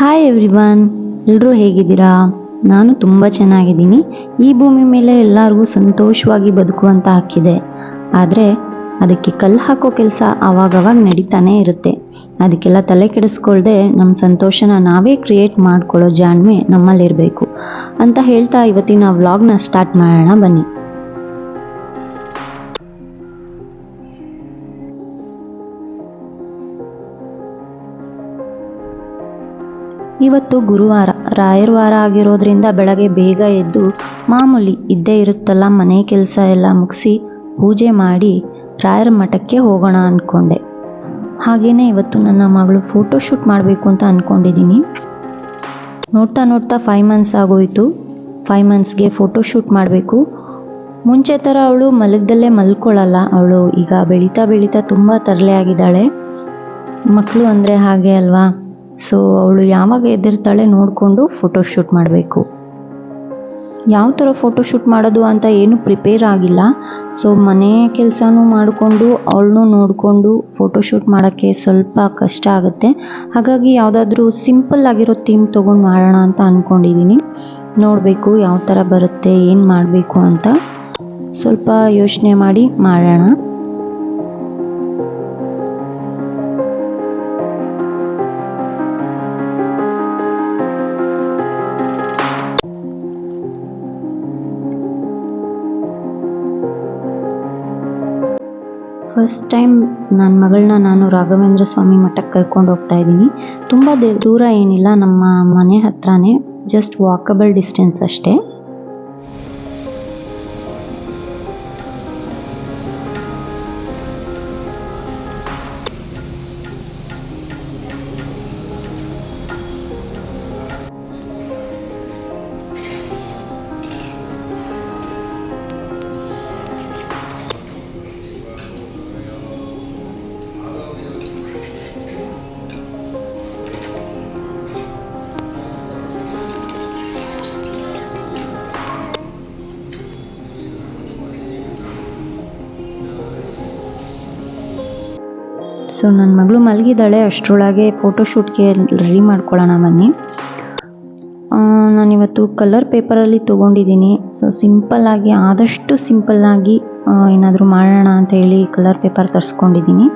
Hi everyone, ಎಲ್ಲರೂ ಹೇಗಿದ್ದೀರಾ? ನಾನು ತುಂಬ ಚೆನ್ನಾಗಿದ್ದೀನಿ. ಈ ಭೂಮಿ ಮೇಲೆ ಎಲ್ಲರಿಗೂ ಸಂತೋಷವಾಗಿ ಬದುಕುವಂತ ಹಾಕಿದೆ. ಆದರೆ ಅದಕ್ಕೆ ಕಲ್ಲು ಹಾಕೋ ಕೆಲಸ ಆವಾಗವಾಗ ನಡೀತಾನೆ ಇರುತ್ತೆ. ಅದಕ್ಕೆಲ್ಲ ತಲೆ ಕೆಡಿಸ್ಕೊಳ್ದೆ ನಮ್ಮ ಸಂತೋಷನ ನಾವೇ ಕ್ರಿಯೇಟ್ ಮಾಡ್ಕೊಳ್ಳೋ ಜಾಣ್ಮೆ ನಮ್ಮಲ್ಲಿರಬೇಕು ಅಂತ ಹೇಳ್ತಾ ಇವತ್ತಿನ ವ್ಲಾಗ್ನ ಸ್ಟಾರ್ಟ್ ಮಾಡೋಣ ಬನ್ನಿ. ಇವತ್ತು ಗುರುವಾರ, ರಾಯರ ವಾರ ಆಗಿರೋದ್ರಿಂದ ಬೆಳಗ್ಗೆ ಬೇಗ ಎದ್ದು ಮಾಮೂಲಿ ಇದ್ದೇ ಇರುತ್ತಲ್ಲ ಮನೆ ಕೆಲಸ ಎಲ್ಲ ಮುಗಿಸಿ ಪೂಜೆ ಮಾಡಿ ರಾಯರ ಮಠಕ್ಕೆ ಹೋಗೋಣ ಅಂದ್ಕೊಂಡೆ. ಹಾಗೆಯೇ ಇವತ್ತು ನನ್ನ ಮಗಳು ಫೋಟೋಶೂಟ್ ಮಾಡಬೇಕು ಅಂತ ಅಂದ್ಕೊಂಡಿದ್ದೀನಿ. ನೋಡ್ತಾ ನೋಡ್ತಾ 5 ಮಂತ್ಸ್ ಆಗೋಯಿತು. 5 ಮಂತ್ಸ್ಗೆ ಫೋಟೋಶೂಟ್ ಮಾಡಬೇಕು. ಮುಂಚೆ ಥರ ಅವಳು ಮಲಗದಲ್ಲೇ ಮಲ್ಕೊಳ್ಳಲ್ಲ. ಅವಳು ಈಗ ಬೆಳೀತಾ ಬೆಳೀತಾ ತುಂಬ ತರಲೆ ಆಗಿದ್ದಾಳೆ. ಮಕ್ಕಳು ಅಂದರೆ ಹಾಗೆ ಅಲ್ವಾ. ಸೊ ಅವಳು ಯಾವಾಗ ಎದ್ದಿರ್ತಾಳೆ ನೋಡಿಕೊಂಡು ಫೋಟೋಶೂಟ್ ಮಾಡಬೇಕು. ಯಾವ ಥರ ಫೋಟೋಶೂಟ್ ಮಾಡೋದು ಅಂತ ಏನು ಪ್ರಿಪೇರ್ ಆಗಿಲ್ಲ. ಸೊ ಮನೆ ಕೆಲಸನೂ ಮಾಡಿಕೊಂಡು ಅವಳನ್ನೂ ನೋಡಿಕೊಂಡು ಫೋಟೋಶೂಟ್ ಮಾಡೋಕ್ಕೆ ಸ್ವಲ್ಪ ಕಷ್ಟ ಆಗುತ್ತೆ. ಹಾಗಾಗಿ ಯಾವುದಾದ್ರೂ ಸಿಂಪಲ್ ಆಗಿರೋ ಥೀಮ್ ತೊಗೊಂಡು ಮಾಡೋಣ ಅಂತ ಅಂದ್ಕೊಂಡಿದ್ದೀನಿ. ನೋಡಬೇಕು ಯಾವ ಥರ ಬರುತ್ತೆ, ಏನು ಮಾಡಬೇಕು ಅಂತ ಸ್ವಲ್ಪ ಯೋಚನೆ ಮಾಡಿ ಮಾಡೋಣ. ಫಸ್ಟ್ ಟೈಮ್ ನನ್ನ ಮಗಳನ್ನ ನಾನು ರಾಘವೇಂದ್ರ ಸ್ವಾಮಿ ಮಠಕ್ಕೆ ಕರ್ಕೊಂಡು ಹೋಗ್ತಾ ಇದ್ದೀನಿ. ತುಂಬ ದೂರ ಏನಿಲ್ಲ, ನಮ್ಮ ಮನೆ ಹತ್ರನೇ, ಜಸ್ಟ್ ವಾಕಬಲ್ ಡಿಸ್ಟೆನ್ಸ್ ಅಷ್ಟೇ. ಸೊ ನನ್ನ ಮಗಳು ಮಲಗಿದ್ದಾಳೆ, ಅಷ್ಟರೊಳಗೆ ಫೋಟೋಶೂಟ್ಗೆ ರೆಡಿ ಮಾಡ್ಕೊಳ್ಳೋಣ ಬನ್ನಿ. ನಾನಿವತ್ತು ಕಲರ್ ಪೇಪರಲ್ಲಿ ತೊಗೊಂಡಿದ್ದೀನಿ. ಸೊ ಸಿಂಪಲ್ಲಾಗಿ, ಆದಷ್ಟು ಸಿಂಪಲ್ಲಾಗಿ ಏನಾದರೂ ಮಾಡೋಣ ಅಂತ ಹೇಳಿ ಕಲರ್ ಪೇಪರ್ ತರಿಸ್ಕೊಂಡಿದ್ದೀನಿ.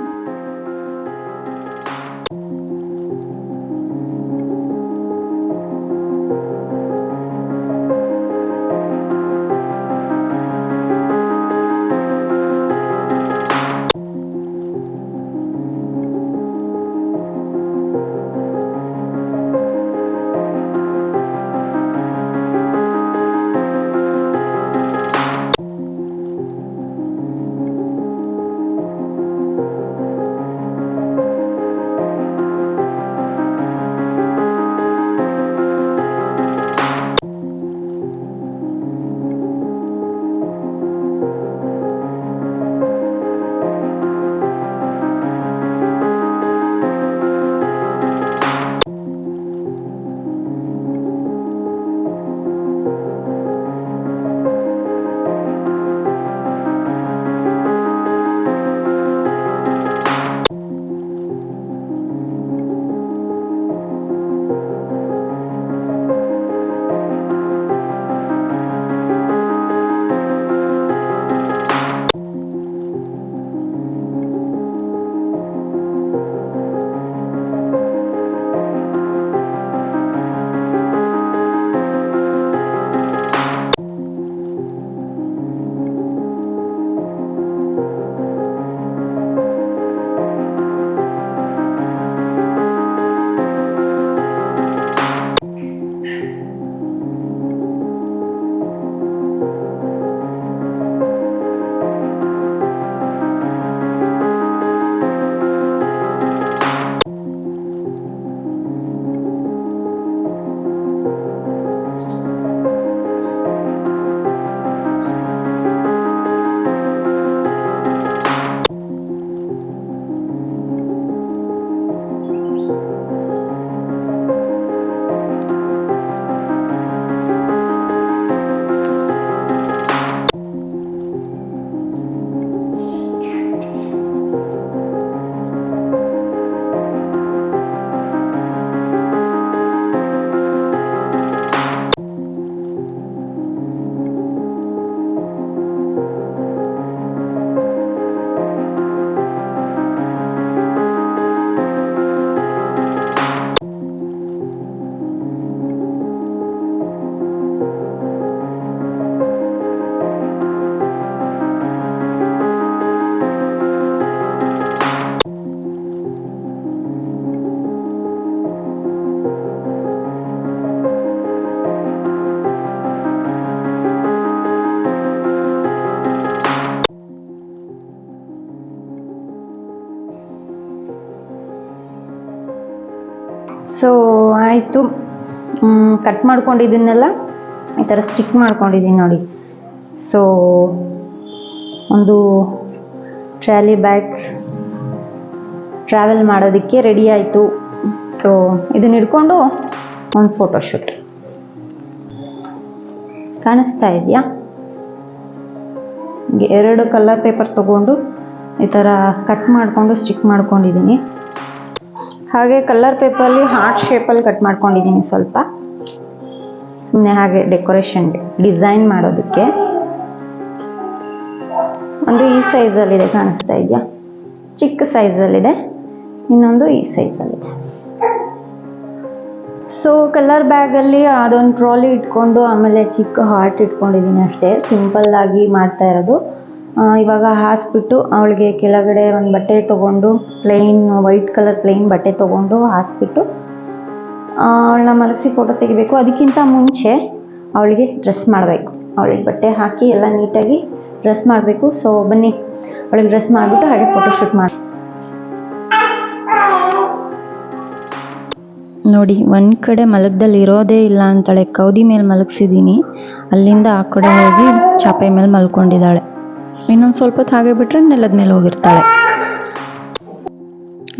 ಸೊ ಆಯಿತು, ಕಟ್ ಮಾಡ್ಕೊಂಡಿದ್ದನ್ನೆಲ್ಲ ಈ ಥರ ಸ್ಟಿಕ್ ಮಾಡ್ಕೊಂಡಿದ್ದೀನಿ ನೋಡಿ. ಸೊ ಒಂದು ಟ್ರಾಲಿ ಬ್ಯಾಗ್ ಟ್ರಾವೆಲ್ ಮಾಡೋದಕ್ಕೆ ರೆಡಿ ಆಯಿತು. ಸೊ ಇದನ್ನ ಹಿಡ್ಕೊಂಡು ಒಂದು ಫೋಟೋಶೂಟ್. ಕಾಣಿಸ್ತಾ ಇದೆಯಾ? 2 ಕಲರ್ ಪೇಪರ್ ತೊಗೊಂಡು ಈ ಥರ ಕಟ್ ಮಾಡಿಕೊಂಡು ಸ್ಟಿಕ್ ಮಾಡ್ಕೊಂಡಿದ್ದೀನಿ. ಹಾಗೆ ಕಲರ್ ಪೇಪರಲ್ಲಿ ಹಾರ್ಟ್ ಶೇಪಲ್ಲಿ ಕಟ್ ಮಾಡ್ಕೊಂಡಿದ್ದೀನಿ ಸ್ವಲ್ಪ, ಸುಮ್ಮನೆ ಹಾಗೆ ಡೆಕೋರೇಷನ್ಗೆ ಡಿಸೈನ್ ಮಾಡೋದಕ್ಕೆ. ಒಂದು ಈ ಸೈಜಲ್ಲಿದೆ, ಕಾಣಿಸ್ತಾ ಇದೆಯಾ? ಚಿಕ್ಕ ಸೈಜಲ್ಲಿದೆ, ಇನ್ನೊಂದು ಈ ಸೈಜಲ್ಲಿದೆ. ಸೊ ಕಲರ್ ಬ್ಯಾಗಲ್ಲಿ ಅದೊಂದು ಟ್ರಾಲಿ ಇಟ್ಕೊಂಡು ಆಮೇಲೆ ಚಿಕ್ಕ ಹಾರ್ಟ್ ಇಟ್ಕೊಂಡಿದ್ದೀನಿ ಅಷ್ಟೇ, ಸಿಂಪಲ್ಲಾಗಿ ಮಾಡ್ತಾ ಇರೋದು. ಇವಾಗ ಹಾಸ್ಬಿಟ್ಟು ಅವಳಿಗೆ ಕೆಳಗಡೆ ಒಂದು ಬಟ್ಟೆ ತೊಗೊಂಡು ಪ್ಲೇನ್ ವೈಟ್ ಕಲರ್ ಪ್ಲೇನ್ ಬಟ್ಟೆ ತೊಗೊಂಡು ಹಾಸ್ಬಿಟ್ಟು ಅವಳನ್ನ ಮಲಗಿಸಿ ಫೋಟೋ ತೆಗಿಬೇಕು. ಅದಕ್ಕಿಂತ ಮುಂಚೆ ಅವಳಿಗೆ ಡ್ರೆಸ್ ಮಾಡಬೇಕು. ಅವಳಿಗೆ ಬಟ್ಟೆ ಹಾಕಿ ಎಲ್ಲ ನೀಟಾಗಿ ಡ್ರೆಸ್ ಮಾಡಬೇಕು. ಸೊ ಬನ್ನಿ ಅವಳಿಗೆ ಡ್ರೆಸ್ ಮಾಡಿಬಿಟ್ಟು ಹಾಗೆ ಫೋಟೋಶೂಟ್ ಮಾಡಿ. ನೋಡಿ, ಒಂದು ಕಡೆ ಮಲಗದಲ್ಲಿ ಇರೋದೇ ಇಲ್ಲ ಅಂತಾಳೆ. ಕೌದಿ ಮೇಲೆ ಮಲಗಿಸಿದ್ದೀನಿ, ಅಲ್ಲಿಂದ ಆ ಕಡೆ ಹೋಗಿ ಚಾಪೆ ಮೇಲೆ ಮಲ್ಕೊಂಡಿದ್ದಾಳೆ. ಇನ್ನೊಂದು ಸ್ವಲ್ಪ ಹೊತ್ತು ಹಾಗೆ ಬಿಟ್ಟರೆ ನೆಲದ ಮೇಲೆ ಹೋಗಿರ್ತಾಳೆ.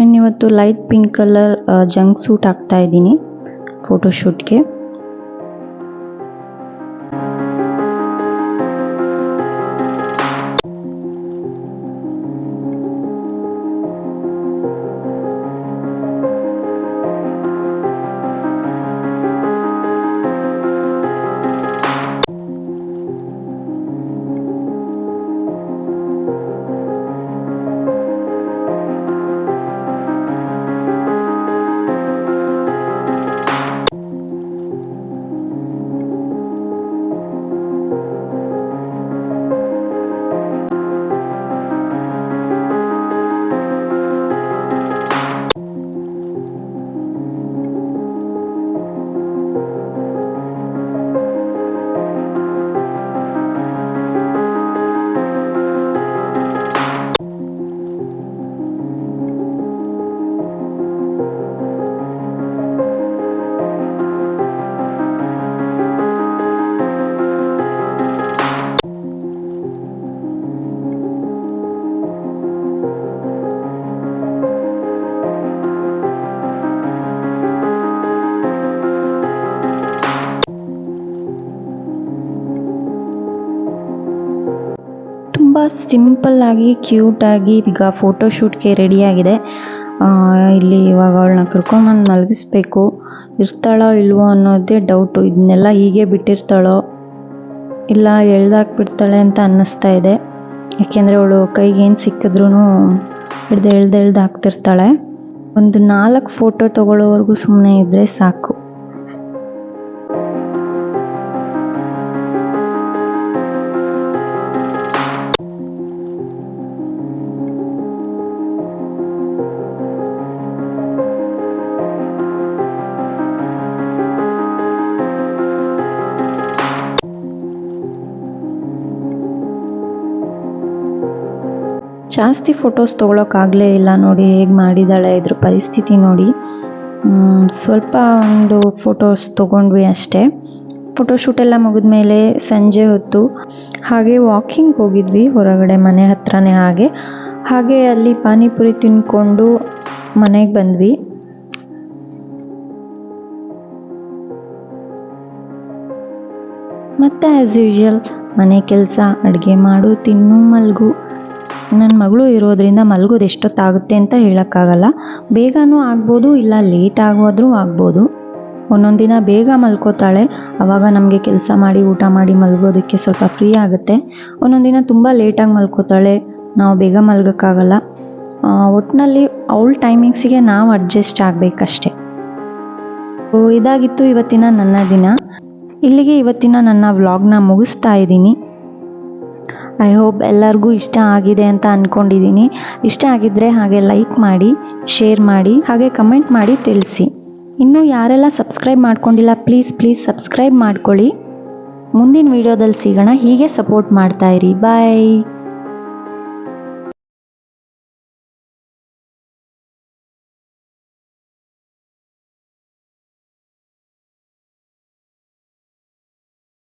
ಇನ್ನಿವತ್ತು light pink colour jumpsuit ಹಾಕ್ತಾ ಇದ್ದೀನಿ ಫೋಟೋಶೂಟ್ಗೆ. ತುಂಬ ಸಿಂಪಲ್ಲಾಗಿ ಕ್ಯೂಟಾಗಿ ಈಗ ಫೋಟೋಶೂಟ್ಗೆ ರೆಡಿಯಾಗಿದೆ. ಇಲ್ಲಿ ಇವಾಗ ಅವಳನ್ನ ಕರ್ಕೊಂಬಂದು ಮಲಗಿಸ್ಬೇಕು. ಇರ್ತಾಳೋ ಇಲ್ವೋ ಅನ್ನೋದೇ ಡೌಟು. ಇದನ್ನೆಲ್ಲ ಹೀಗೆ ಬಿಟ್ಟಿರ್ತಾಳೋ ಇಲ್ಲ ಎಳ್ದಾಕ್ಬಿಡ್ತಾಳೆ ಅಂತ ಅನ್ನಿಸ್ತಾ ಇದೆ. ಯಾಕೆಂದರೆ ಅವಳು ಕೈಗೆ ಏನು ಸಿಕ್ಕಿದ್ರೂ ಎಳ್ದು ಹಾಕ್ತಿರ್ತಾಳೆ. ಒಂದು 4 ಫೋಟೋ ತೊಗೊಳ್ಳೋವರೆಗೂ ಸುಮ್ಮನೆ ಇದ್ದರೆ ಸಾಕು. ಜಾಸ್ತಿ ಫೋಟೋಸ್ ತೊಗೊಳಕ್ಕಾಗಲೇ ಇಲ್ಲ. ನೋಡಿ ಹೇಗೆ ಮಾಡಿದ್ದಾಳೆ, ಇದ್ರ ಪರಿಸ್ಥಿತಿ ನೋಡಿ. ಸ್ವಲ್ಪ ಒಂದು ಫೋಟೋಸ್ ತೊಗೊಂಡ್ವಿ ಅಷ್ಟೇ. ಫೋಟೋಶೂಟೆಲ್ಲ ಮುಗಿದ್ಮೇಲೆ ಸಂಜೆ ಹೊತ್ತು ಹಾಗೆ ವಾಕಿಂಗ್ ಹೋಗಿದ್ವಿ ಹೊರಗಡೆ, ಮನೆ ಹತ್ರನೇ. ಹಾಗೆ ಅಲ್ಲಿ ಪಾನಿಪುರಿ ತಿಂದ್ಕೊಂಡು ಮನೆಗೆ ಬಂದ್ವಿ. ಮತ್ತು ಆ್ಯಸ್ ಯೂಶ್ವಲ್ ಮನೆ ಕೆಲಸ, ಅಡುಗೆ ಮಾಡು, ತಿನ್ನು, ಮಲಗು. ನನ್ನ ಮಗಳು ಇರೋದ್ರಿಂದ ಮಲಗೋದು ಎಷ್ಟೊತ್ತಾಗುತ್ತೆ ಅಂತ ಹೇಳೋಕ್ಕಾಗಲ್ಲ. ಬೇಗನೂ ಆಗ್ಬೋದು, ಇಲ್ಲ ಲೇಟ್ ಆಗೋದ್ರೂ ಆಗ್ಬೋದು. ಒಂದೊಂದು ದಿನ ಬೇಗ ಮಲ್ಕೋತಾಳೆ, ಆವಾಗ ನಮಗೆ ಕೆಲಸ ಮಾಡಿ ಊಟ ಮಾಡಿ ಮಲಗೋದಕ್ಕೆ ಸ್ವಲ್ಪ ಫ್ರೀ ಆಗುತ್ತೆ. ಒಂದೊಂದು ದಿನ ತುಂಬ ಲೇಟಾಗಿ ಮಲ್ಕೋತಾಳೆ, ನಾವು ಬೇಗ ಮಲಗೋಕ್ಕಾಗಲ್ಲ. ಒಟ್ಟಿನಲ್ಲಿ ಅವಳ ಟೈಮಿಂಗ್ಸಿಗೆ ನಾವು ಅಡ್ಜಸ್ಟ್ ಆಗಬೇಕಷ್ಟೆ. ಇದಾಗಿತ್ತು ಇವತ್ತಿನ ನನ್ನ ದಿನ. ಇಲ್ಲಿಗೆ ಇವತ್ತಿನ ನನ್ನ ವ್ಲಾಗ್ನ ಮುಗಿಸ್ತಾ ಇದ್ದೀನಿ. ಐ ಹೋಪ್ ಎಲ್ಲರಿಗೂ ಇಷ್ಟ ಆಗಿದೆ ಅಂತ ಅಂದ್ಕೊಂಡಿದ್ದೀನಿ. ಇಷ್ಟ ಆಗಿದ್ದರೆ ಹಾಗೆ ಲೈಕ್ ಮಾಡಿ, ಶೇರ್ ಮಾಡಿ, ಹಾಗೆ ಕಮೆಂಟ್ ಮಾಡಿ ತಿಳಿಸಿ. ಇನ್ನೂ ಯಾರೆಲ್ಲ ಸಬ್ಸ್ಕ್ರೈಬ್ ಮಾಡ್ಕೊಂಡಿಲ್ಲ ಪ್ಲೀಸ್ ಸಬ್ಸ್ಕ್ರೈಬ್ ಮಾಡ್ಕೊಳ್ಳಿ. ಮುಂದಿನ ವೀಡಿಯೋದಲ್ಲಿ ಸಿಗೋಣ. ಹೀಗೆ ಸಪೋರ್ಟ್ ಮಾಡ್ತಾಯಿರಿ. ಬಾಯ್.